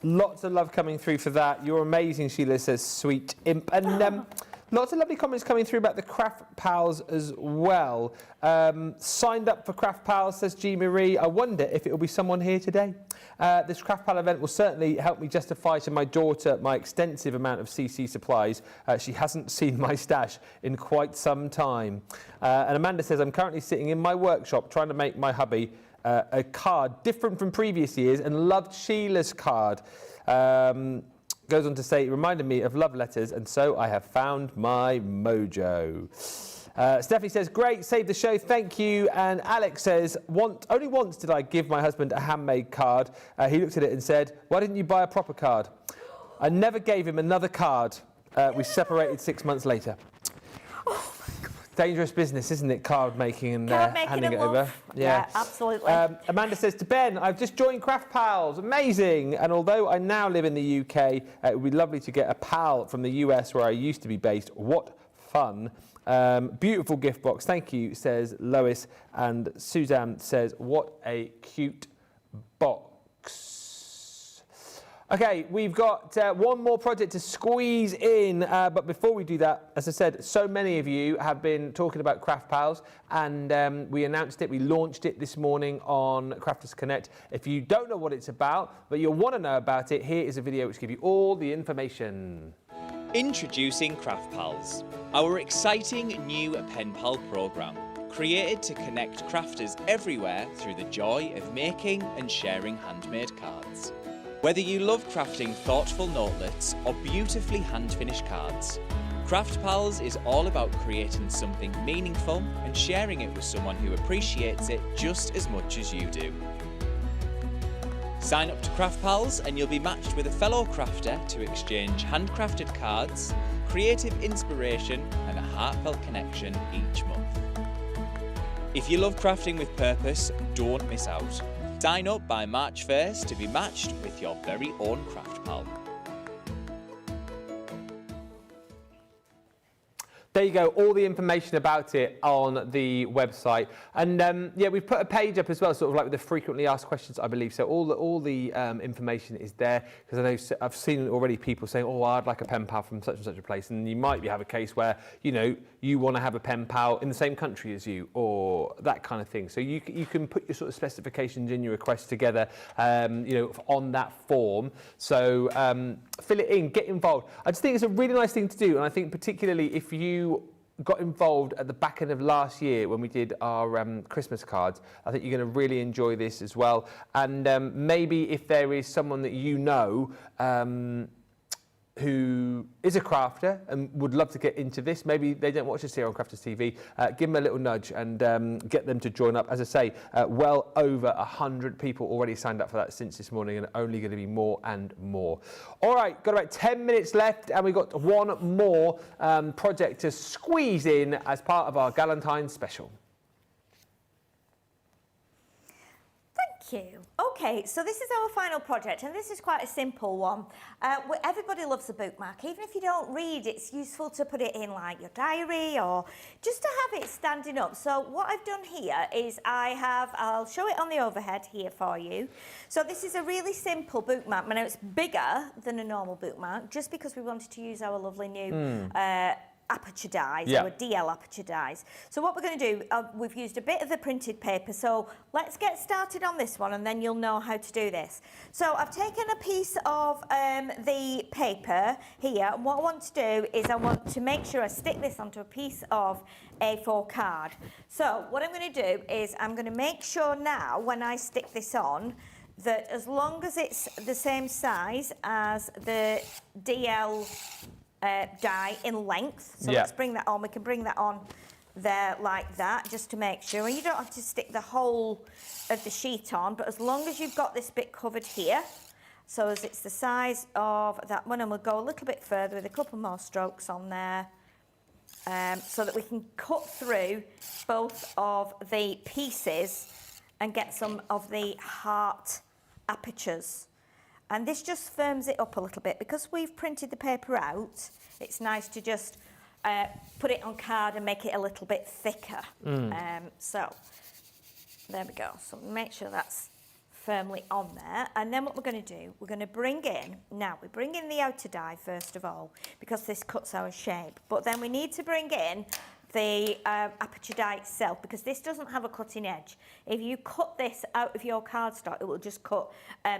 Speaker 1: Lots of love coming through for that. You're amazing, Sheila says, sweet imp. And lots of lovely comments coming through about the Craft Pals as well. Signed up for Craft Pals, says G. Marie. I wonder if it will be someone here today. This Craft Pal event will certainly help me justify to my daughter my extensive amount of CC supplies. She hasn't seen my stash in quite some time. And Amanda says, I'm currently sitting in my workshop trying to make my hubby a card different from previous years, and loved Sheila's card. Goes on to say, it reminded me of love letters, and so I have found my mojo. Stephanie says, great, saved the show, thank you. And Alex says, only once did I give my husband a handmade card. He looked at it and said, why didn't you buy a proper card? I never gave him another card. We separated 6 months later.
Speaker 2: Oh my God.
Speaker 1: Dangerous business, isn't it? Card making and handing it over.
Speaker 2: Yeah, absolutely.
Speaker 1: Amanda says to Ben, I've just joined Craft Pals. Amazing. And although I now live in the UK, it would be lovely to get a pal from the US where I used to be based. What fun. Beautiful gift box. Thank you, says Lois. And Suzanne says, what a cute box. Okay, we've got one more project to squeeze in, but before we do that, as I said, so many of you have been talking about Craft Pals, and we announced it, we launched it this morning on Crafters Connect. If you don't know what it's about, but you'll want to know about it, here is a video which gives you all the information.
Speaker 3: Introducing Craft Pals, our exciting new pen pal programme, created to connect crafters everywhere through the joy of making and sharing handmade cards. Whether you love crafting thoughtful notelets or beautifully hand-finished cards, Craft Pals is all about creating something meaningful and sharing it with someone who appreciates it just as much as you do. Sign up to Craft Pals and you'll be matched with a fellow crafter to exchange handcrafted cards, creative inspiration and a heartfelt connection each month. If you love crafting with purpose, don't miss out. Sign up by March 1st to be matched with your very own Craft Pal.
Speaker 1: There you go, all the information about it on the website. And yeah, we've put a page up as well, sort of like with the frequently asked questions, I believe. So all the information is there, because I know I've seen already people saying, oh, I'd like a pen pal from such and such a place. And you might have a case where, you know, you want to have a pen pal in the same country as you, or that kind of thing. So you can put your sort of specifications in your request together, you know, on that form. So fill it in, get involved. I just think it's a really nice thing to do. And I think particularly if you got involved at the back end of last year when we did our Christmas cards, I think you're going to really enjoy this as well. And maybe if there is someone that you know who is a crafter and would love to get into this, maybe they don't watch us here on Crafters TV, give them a little nudge and get them to join up. As I say, well over 100 people already signed up for that since this morning, and only going to be more and more. All right, got about 10 minutes left, and we've got one more project to squeeze in as part of our Galentine special.
Speaker 2: you. Okay, so this is our final project, and this is quite a simple one. Everybody loves a bookmark. Even if you don't read, it's useful to put it in like your diary or just to have it standing up. So what I've done here is I'll show it on the overhead here for you. So this is a really simple bookmark. Now it's bigger than a normal bookmark, just because we wanted to use our lovely new aperture dies, or DL aperture dies. So what we're going to do, we've used a bit of the printed paper, so let's get started on this one and then you'll know how to do this. So I've taken a piece of the paper here, and what I want to do is I want to make sure I stick this onto a piece of A4 card. So what I'm going to do is I'm going to make sure now when I stick this on that as long as it's the same size as the DL die in length. So let's bring that on. We can bring that on there like that, just to make sure. And you don't have to stick the whole of the sheet on, but as long as you've got this bit covered here, so as it's the size of that one, and we'll go a little bit further with a couple more strokes on there, so that we can cut through both of the pieces and get some of the heart apertures. And this just firms it up a little bit. Because we've printed the paper out, it's nice to just put it on card and make it a little bit thicker. So there we go. So make sure that's firmly on there. And then what we're going to do, we're going to bring in, now we bring in the outer die first of all, because this cuts our shape. But then we need to bring in the aperture die itself, because this doesn't have a cutting edge. If you cut this out of your cardstock, it will just cut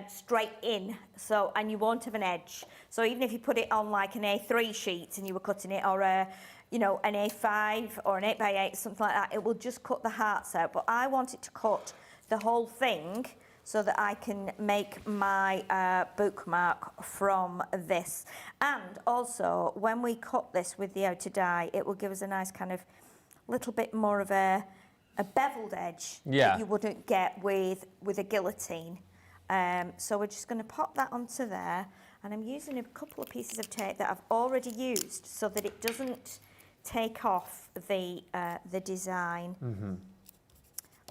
Speaker 2: straight in, so, and you won't have an edge. So even if you put it on like an A3 sheet and you were cutting it, or an A5 or an 8x8, something like that, it will just cut the hearts out. But I want it to cut the whole thing, so that I can make my bookmark from this. And also, when we cut this with the outer die, it will give us a nice kind of little bit more of a beveled edge that you wouldn't get with a guillotine. So we're just going to pop that onto there, and I'm using a couple of pieces of tape that I've already used so that it doesn't take off the design.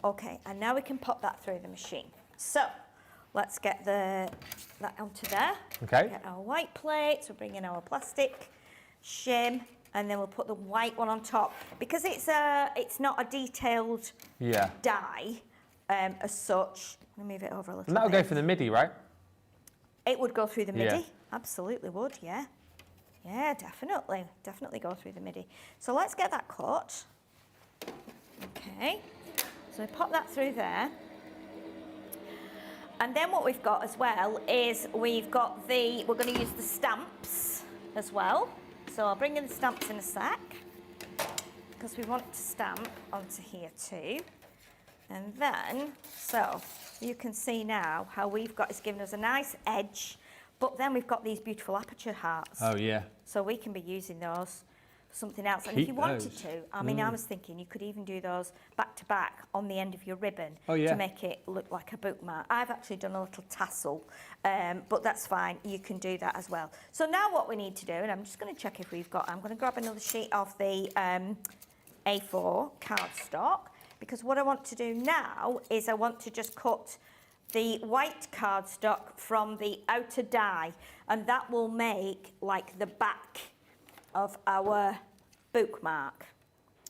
Speaker 2: Okay, and now we can pop that through the machine. So let's get that onto there.
Speaker 1: Okay.
Speaker 2: Get our white plates, we'll bring in our plastic shim, and then we'll put the white one on top. Because it's not a detailed die as such. Let me move it over a little bit.
Speaker 1: And that'll go for the MIDI, right?
Speaker 2: It would go through the MIDI. Absolutely would, yeah. Yeah, definitely. Definitely go through the MIDI. So let's get that cut. Okay. So we pop that through there. And then what we've got as well is we're going to use the stamps as well. So I'll bring in the stamps in a sec, because we want to stamp onto here too. And then, so you can see now how it's given us a nice edge, but then we've got these beautiful aperture hearts.
Speaker 1: Oh yeah.
Speaker 2: So we can be using those for something else. And if you wanted to, I mean, I was thinking you could even do those back to back on the end of your ribbon to make it look like a bookmark. I've actually done a little tassel, but that's fine. You can do that as well. So now what we need to do, and I'm just going to check if I'm going to grab another sheet of the A4 cardstock, because what I want to do now is I want to just cut the white cardstock from the outer die, and that will make like the back of our bookmark.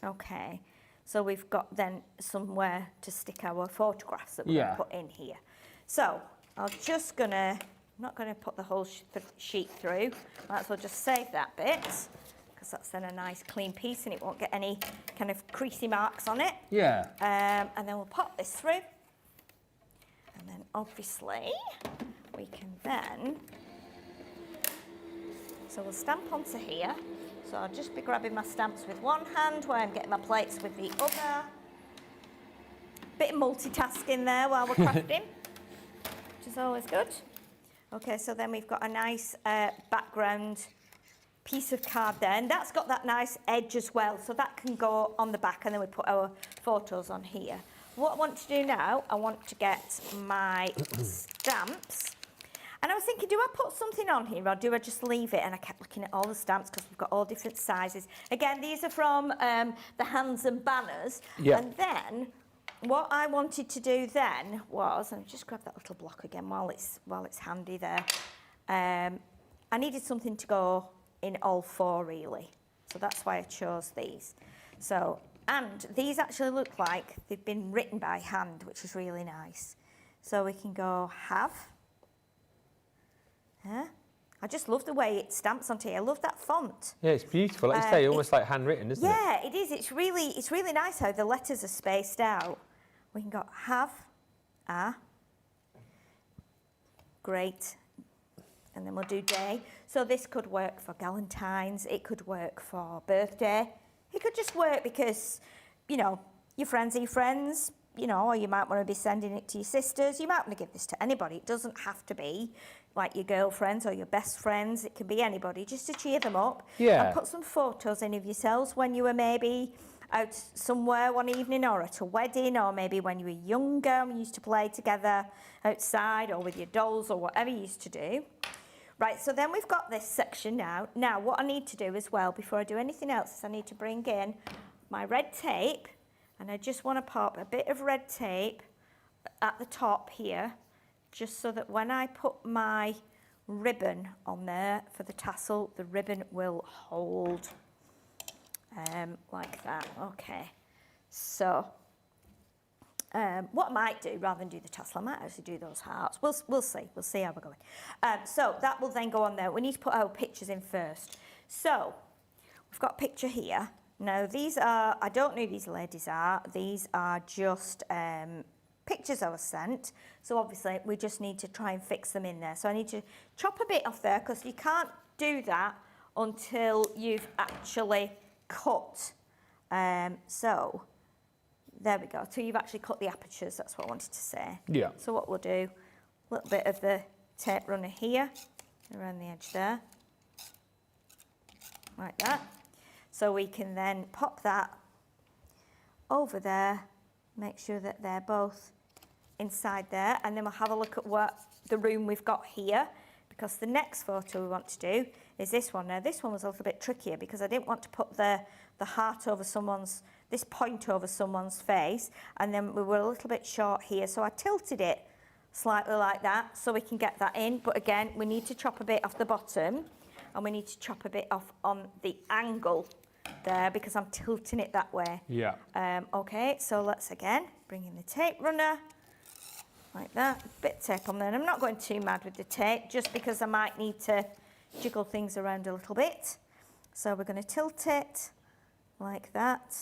Speaker 2: Okay, so we've got then somewhere to stick our photographs that we're going to put in here. So I'm not going to put the whole sheet through. Might as well just save that bit, because that's then a nice clean piece and it won't get any kind of creasy marks on it.
Speaker 1: Yeah.
Speaker 2: And then we'll pop this through. And then obviously we can then, so we'll stamp onto here. So I'll just be grabbing my stamps with one hand while I'm getting my plates with the other. Bit of multitasking there while we're crafting, which is always good. Okay, so then we've got a nice background piece of card there, and that's got that nice edge as well, so that can go on the back, and then we put our photos on here. What I want to do now, I want to get my stamps. And I was thinking, do I put something on here or do I just leave it? And I kept looking at all the stamps because we've got all different sizes. Again, these are from the hands and banners. Yeah. And then what I wanted to do then was, and just grab that little block again while it's handy there. I needed something to go in all four really, so that's why I chose these. So, and these actually look like they've been written by hand, which is really nice. So we can go have. Yeah. I just love the way it stamps onto here. I love that font.
Speaker 1: Yeah, it's beautiful. Like you say, almost like handwritten, isn't it?
Speaker 2: Yeah, it is. It's really nice how the letters are spaced out. We can go have, great, and then we'll do day. So this could work for Galentine's. It could work for birthday. It could just work because, you know, your friends are your friends, you know, or you might want to be sending it to your sisters. You might want to give this to anybody. It doesn't have to be like your girlfriends or your best friends. It can be anybody, just to cheer them up.
Speaker 1: Yeah.
Speaker 2: And put some photos in of yourselves when you were maybe out somewhere one evening, or at a wedding, or maybe when you were younger and you used to play together outside or with your dolls or whatever you used to do. Right, so then we've got this section now. Now, what I need to do as well, before I do anything else, is I need to bring in my red tape, and I just want to pop a bit of red tape at the top here, just so that when I put my ribbon on there for the tassel, the ribbon will hold like that. Okay, so what I might do, rather than do the tassel, I might actually do those hearts. We'll see how we're going. So that will then go on there. We need to put our pictures in first. So we've got a picture here. Now these are, I don't know who these ladies are. These are just pictures I was sent. So obviously we just need to try and fix them in there. So I need to chop a bit off there, because you can't do that until you've actually cut. So there we go. So you've actually cut the apertures. That's what I wanted to say.
Speaker 1: Yeah.
Speaker 2: So what we'll do, a little bit of the tape runner here, around the edge there, like that. So we can then pop that over there, make sure that they're both inside there, and then we'll have a look at what the room we've got here, because the next photo we want to do is this one. Now this one was a little bit trickier because I didn't want to put the heart over this point over someone's face, and then we were a little bit short here, so I tilted it slightly like that so we can get that in. But again, we need to chop a bit off the bottom, and we need to chop a bit off on the angle there, because I'm tilting it that way.
Speaker 1: Yeah.
Speaker 2: Okay, so let's again bring in the tape runner like that, bit of tape on there, and I'm not going too mad with the tape, just because I might need to jiggle things around a little bit. So we're going to tilt it like that,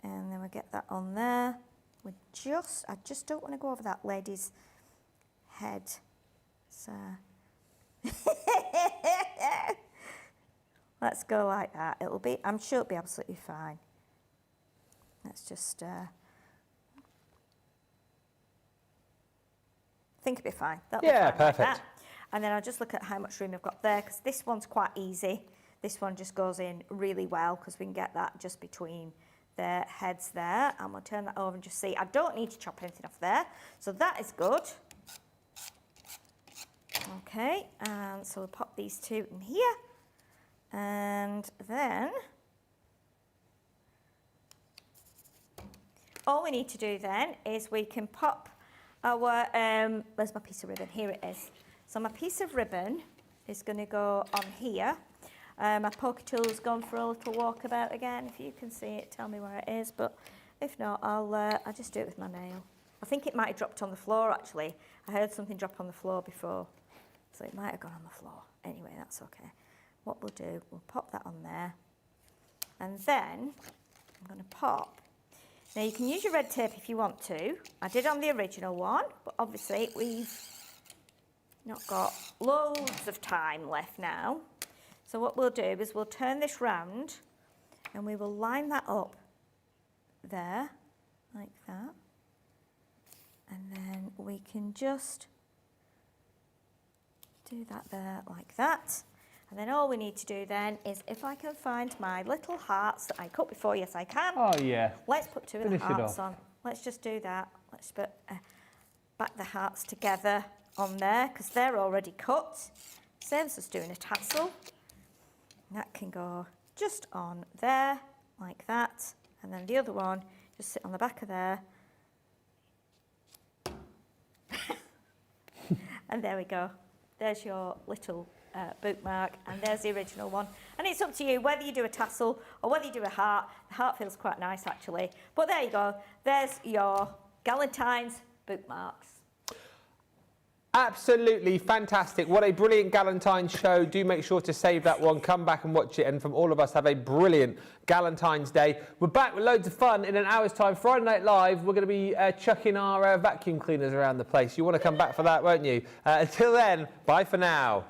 Speaker 2: and then we get that on there. I just don't want to go over that lady's head. So let's go like that. I'm sure it'll be absolutely fine. Let's just I think it'll be fine. That'll be fine,
Speaker 1: perfect.
Speaker 2: like that. And then I'll just look at how much room I've got there, because this one's quite easy. This one just goes in really well, because we can get that just between the heads there. And we'll turn that over and just see. I don't need to chop anything off there, so that is good. Okay, and so we'll pop these two in here. And then all we need to do then is we can pop our, where's my piece of ribbon? Here it is. So my piece of ribbon is going to go on here. My poker tool's gone for a little walkabout again. If you can see it, tell me where it is. But if not, I'll just do it with my nail. I think it might have dropped on the floor, actually. I heard something drop on the floor before. So it might have gone on the floor. Anyway, that's okay. What we'll do, we'll pop that on there. And then I'm going to pop. Now you can use your red tape if you want to. I did on the original one, but obviously we've not got loads of time left now. So what we'll do is we'll turn this round, and we will line that up there, like that. And then we can just do that there, like that. And then all we need to do then is, if I can find my little hearts that I cut before, yes I can.
Speaker 1: Oh yeah.
Speaker 2: Let's put two of the hearts on. Let's just do that. Let's put back the hearts together on there, because they're already cut. Saves us doing a tassel. And that can go just on there, like that. And then the other one, just sit on the back of there, And there we go. There's your little bookmark, and there's the original one. And it's up to you whether you do a tassel or whether you do a heart. The heart feels quite nice, actually. But there you go. There's your Galentine's bookmarks.
Speaker 1: Absolutely fantastic. What a brilliant Galentine show. Do make sure to save that one, come back and watch it, and from all of us, have a brilliant Galentine's Day. We're back with loads of fun in an hour's time. Friday Night Live, we're going to be chucking our vacuum cleaners around the place. You want to come back for that, won't you? Until then, bye for now.